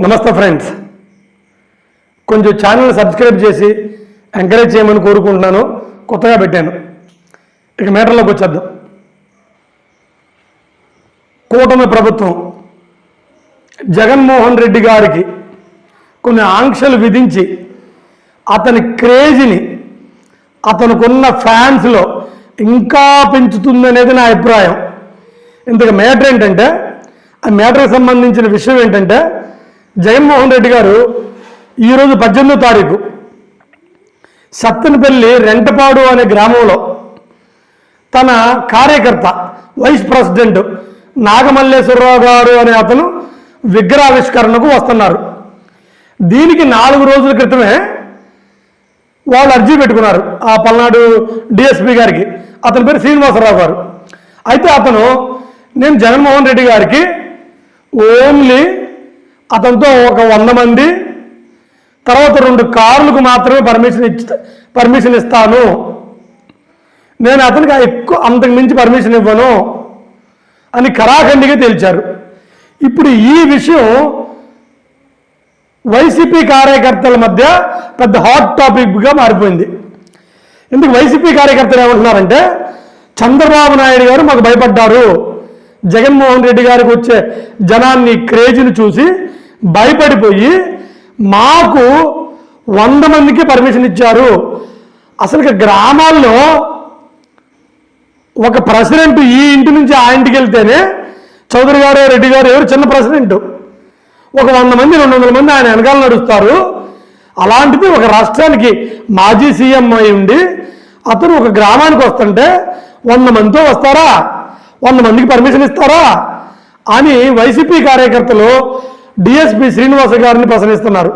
నమస్తే ఫ్రెండ్స్, కొంచెం channel subscribe చేసి ఎంకరేజ్ చేయమని కోరుకుంటున్నాను. కొత్తగా పెట్టాను. ఇక మేటర్లోకి వచ్చేద్దాం. కూటమి ప్రభుత్వం జగన్మోహన్ రెడ్డి గారికి కొన్ని ఆంక్షలు విధించి అతని క్రేజీని అతనుకున్న ఫ్యాన్స్లో ఇంకా పెంచుతుందనేది నా అభిప్రాయం. ఇంతకు మేటర్ ఏంటంటే, ఆ మేటర్కి సంబంధించిన విషయం ఏంటంటే, జగన్మోహన్ రెడ్డి గారు ఈరోజు 18వ తారీఖు సత్తెనపల్లి రెంటపాడు అనే గ్రామంలో తన కార్యకర్త వైస్ ప్రెసిడెంట్ నాగమల్లేశ్వరరావు గారు అనే అతను విగ్రహావిష్కరణకు వస్తున్నారు. దీనికి 4 రోజుల క్రితమే వాళ్ళు అర్జీ పెట్టుకున్నారు ఆ పల్నాడు డిఎస్పీ గారికి. అతని పేరు శ్రీనివాసరావు గారు. అయితే అతను నేను జగన్మోహన్ రెడ్డి గారికి ఓన్లీ అతనితో ఒక 100 మంది తర్వాత 2 కార్లకు మాత్రమే పర్మిషన్ ఇస్తాను, నేను అతనికి ఎక్కువ అంతకు మించి పర్మిషన్ ఇవ్వను అని ఖరాఖండిగా తేల్చారు. ఇప్పుడు ఈ విషయం వైసీపీ కార్యకర్తల మధ్య పెద్ద హాట్ టాపిక్గా మారిపోయింది. ఎందుకు వైసీపీ కార్యకర్తలు ఏమంటున్నారంటే, చంద్రబాబు నాయుడు గారు మాకు భయపడ్డారు, జగన్మోహన్ రెడ్డి గారికి వచ్చే జనాన్ని క్రేజీని చూసి భయపడిపోయి మాకు 100 మందికి పర్మిషన్ ఇచ్చారు. అసలు గ్రామాల్లో ఒక ప్రెసిడెంట్ ఈ ఇంటి నుంచి ఆ ఇంటికి వెళ్తేనే చౌదరి గారు రెడ్డి గారు ఎవరు చిన్న ప్రెసిడెంట్ ఒక 100 మంది 200 మంది ఆయన వెనకాల నడుస్తారు. అలాంటిది ఒక రాష్ట్రానికి మాజీ సీఎం అయి ఉండి అతను ఒక గ్రామానికి వస్తుంటే 100 మందితో వస్తారా, 100 మందికి పర్మిషన్ ఇస్తారా అని వైసీపీ కార్యకర్తలు డిఎస్పీ శ్రీనివాస గారిని ప్రశ్నిస్తున్నారు.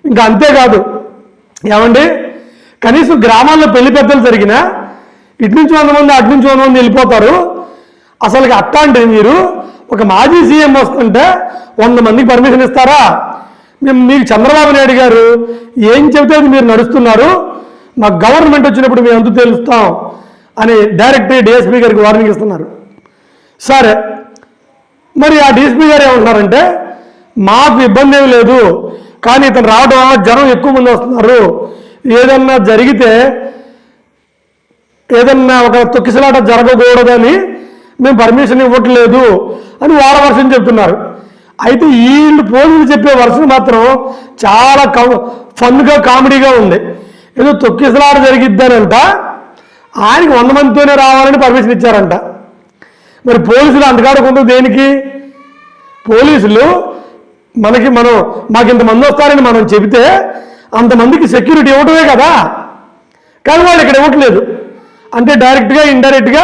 ఇంకా అంతేకాదు, ఏమండి కనీసం గ్రామాల్లో పెళ్లి పెద్దలు జరిగినా ఇటు నుంచి 100 మంది అటు నుంచి 100 మంది వెళ్ళిపోతారు. అసలు అట్లాంటి మీరు ఒక మాజీ సీఎం వస్తుంటే 100 మందికి పర్మిషన్ ఇస్తారా? మీకు చంద్రబాబు నాయుడు గారు ఏం చెబితే మీరు నడుస్తున్నారు, మాకు గవర్నమెంట్ వచ్చినప్పుడు మేము అంతు తెలుస్తాం అని డైరెక్ట్ డిఎస్పీ గారికి వార్నింగ్ ఇస్తున్నారు. సరే, మరి ఆ డిఎస్పీ గారు ఏమంటున్నారంటే, మాకు ఇబ్బంది ఏమి లేదు, కానీ ఇతను రావడం వల్ల జనం ఎక్కువ మంది వస్తున్నారు, ఏదన్నా జరిగితే ఏదన్నా ఒక తొక్కిసలాట జరగకూడదని మేము పర్మిషన్ ఇవ్వట్లేదు అని వాళ్ళ వర్షం చెప్తున్నారు. అయితే వీళ్ళు పోలీసులు చెప్పే వర్షం మాత్రం చాలా ఫన్గా కామెడీగా ఉంది. ఏదో తొక్కిసలాట జరిగిద్దనంట, ఆయనకి 100 మందితోనే రావాలని పర్మిషన్ ఇచ్చారంట. మరి పోలీసులు అంతకాడకుండా దేనికి? పోలీసులు మాకు ఇంతమంది వస్తారని మనం చెబితే అంతమందికి సెక్యూరిటీ ఇవ్వటమే కదా, కానీ వాళ్ళు ఇక్కడ ఇవ్వట్లేదు. అంటే డైరెక్ట్గా ఇండైరెక్ట్గా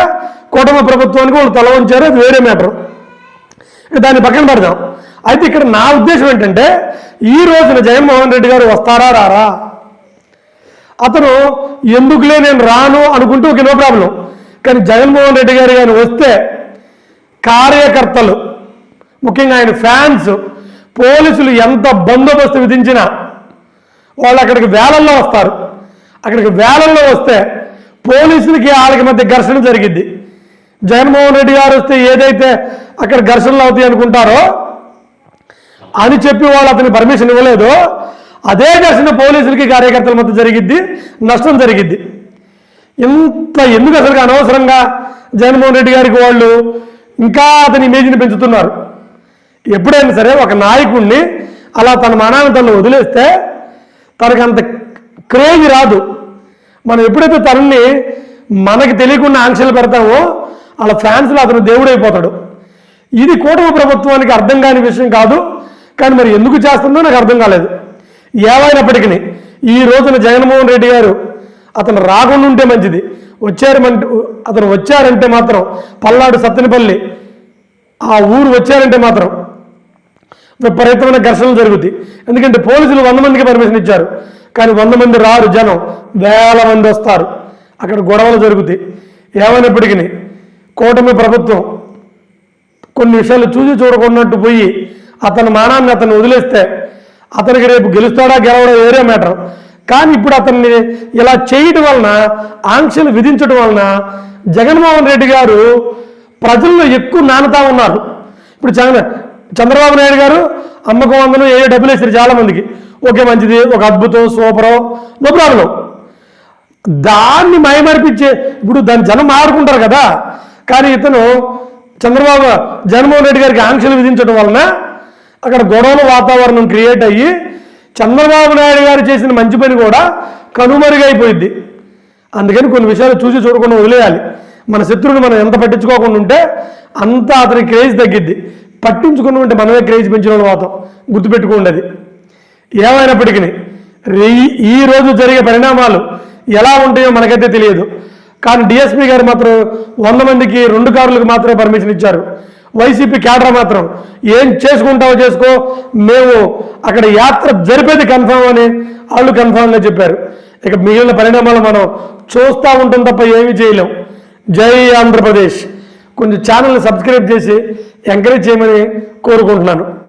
కూటమి ప్రభుత్వానికి వాళ్ళు తల వంచారు, అది వేరే మ్యాటర్, దాన్ని పక్కన పెడదాం. అయితే ఇక్కడ నా ఉద్దేశం ఏంటంటే, ఈ రోజున జగన్మోహన్ రెడ్డి గారు వస్తారా రారా, అతను ఎందుకులే నేను రాను అనుకుంటూ ఒక నో ప్రాబ్లం. కానీ జగన్మోహన్ రెడ్డి గారు కానీ వస్తే కార్యకర్తలు ముఖ్యంగా ఆయన ఫ్యాన్స్ పోలీసులు ఎంత బందోబస్తు విధించినా వాళ్ళు అక్కడికి వేలల్లో వస్తారు. అక్కడికి వేలల్లో వస్తే పోలీసులకి వాళ్ళకి మధ్య ఘర్షణ జరిగిద్ది. జగన్మోహన్ రెడ్డి గారు వస్తే ఏదైతే అక్కడ ఘర్షణలు అవుతాయి అనుకుంటారో అని చెప్పి వాళ్ళు అతనికి పర్మిషన్ ఇవ్వలేదో అదే ఘర్షణ పోలీసులకి కార్యకర్తల మధ్య జరిగిద్ది, నష్టం జరిగిద్ది. ఎందుకు అసలు అనవసరంగా జగన్మోహన్ రెడ్డి గారికి వాళ్ళు ఇంకా అతని ఇమేజ్ని పెంచుతున్నారు. ఎప్పుడైనా సరే ఒక నాయకుడిని అలా తన మానాన్ని తను వదిలేస్తే తనకు అంత క్రేజ్ రాదు. మనం ఎప్పుడైతే తనని మనకి తెలియకుండా ఆంక్షలు పెడతామో అలా ఫ్యాన్స్లో అతను దేవుడైపోతాడు. ఇది కూటమి ప్రభుత్వానికి అర్థం కాని విషయం కాదు, కానీ మరి ఎందుకు చేస్తుందో నాకు అర్థం కాలేదు. ఏమైనప్పటికీ ఈ రోజున జగన్మోహన్ రెడ్డి గారు అతను రాకుండా ఉంటే మంచిది. అతను వచ్చారంటే మాత్రం పల్నాడు సత్తెనపల్లి ఆ ఊరు వచ్చారంటే మాత్రం విపరీతమైన ఘర్షణలు జరుగుతాయి. ఎందుకంటే పోలీసులు 100 మందికి పర్మిషన్ ఇచ్చారు, కానీ 100 మంది రారు, జనం వేల మంది వస్తారు, అక్కడ గొడవలు జరుగుతాయి. ఏమైనప్పటికీ కూటమి ప్రభుత్వం కొన్ని విషయాలు చూసి చూడకున్నట్టు పోయి అతని మానాన్ని అతను వదిలేస్తే అతనికి రేపు గెలుస్తాడా గెలవడా వేరే మ్యాటర్. కానీ ఇప్పుడు అతన్ని ఇలా చేయడం వలన, ఆంక్షలు విధించడం వలన జగన్మోహన్ రెడ్డి గారు ప్రజల్లో ఎక్కువ నానుతా ఉన్నారు. ఇప్పుడు చంద్రబాబు నాయుడు గారు అమ్మకు వందను ఏ డబ్బులు వేస్తారు చాలామందికి, ఓకే మంచిది, ఒక అద్భుతం, సూపరు, నో ప్రాబ్లం. దాన్ని మయమర్పించే ఇప్పుడు దాన్ని జనం ఆడుకుంటారు కదా. కానీ ఇతను జగన్మోహన్ రెడ్డి గారికి ఆంక్షలు విధించడం వలన అక్కడ గొడవల వాతావరణం క్రియేట్ అయ్యి చంద్రబాబు నాయుడు గారు చేసిన మంచి పని కూడా కనుమరుగైపోయింది. అందుకని కొన్ని విషయాలు చూసి చూడకుండా వదిలేయాలి. మన శత్రువుని మనం ఎంత పట్టించుకోకుండా ఉంటే అంత అతని క్రేజ్ తగ్గిద్ది. పట్టించుకుని ఉంటే మనమే క్రేజ్ పెంచిన వాళ్ళు మాత్రం గుర్తుపెట్టుకోండి. అది ఏమైనప్పటికీ ఈ రోజు జరిగే పరిణామాలు ఎలా ఉంటాయో మనకైతే తెలియదు. కానీ డిఎస్పీ గారు మాత్రం 100 మందికి 2 కార్లకు మాత్రమే పర్మిషన్ ఇచ్చారు. వైసీపీ క్యాడర్ మాత్రం ఏం చేసుకుంటావో చేసుకో, మేము అక్కడ యాత్ర జరిపేది కన్ఫామ్ అని వాళ్ళు కన్ఫామ్గా చెప్పారు. ఇక మిగిలిన పరిణామాలు మనం చూస్తూ ఉంటాం తప్ప ఏమీ చేయలేం. జై ఆంధ్రప్రదేశ్. కొంచెం ఛానల్ని సబ్స్క్రైబ్ చేసి ఎంకరేజ్ చేయమని కోరుకుంటున్నాను.